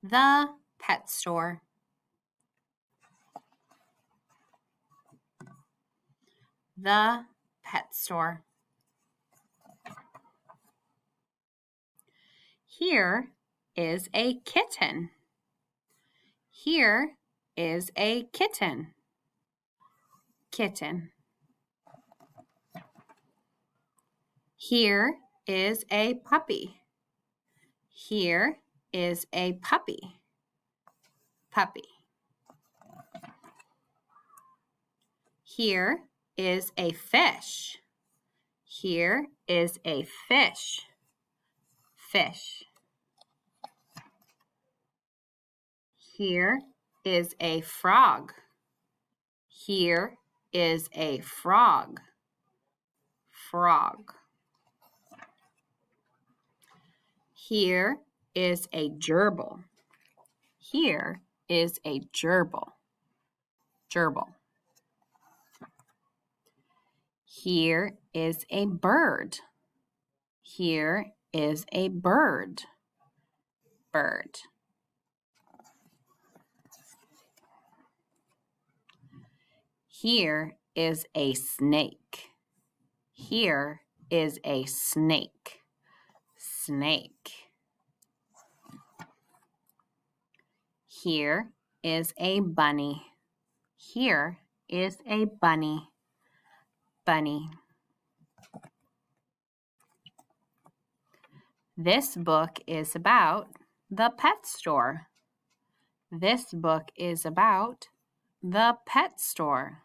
The pet store. The pet store. Here is a kitten. Here is a kitten. Kitten. Here is a puppy. Here is a puppy. Puppy. Here is a fish. Here is a fish. Fish. Here is a frog. Here is a frog. Frog. Here is a gerbil. Here is a gerbil. Gerbil. Here is a bird. Here is a bird. Bird. Here is a snake. Here is a snake. Snake. Here is a bunny. Here is a bunny. Bunny. This book is about the pet store. This book is about the pet store.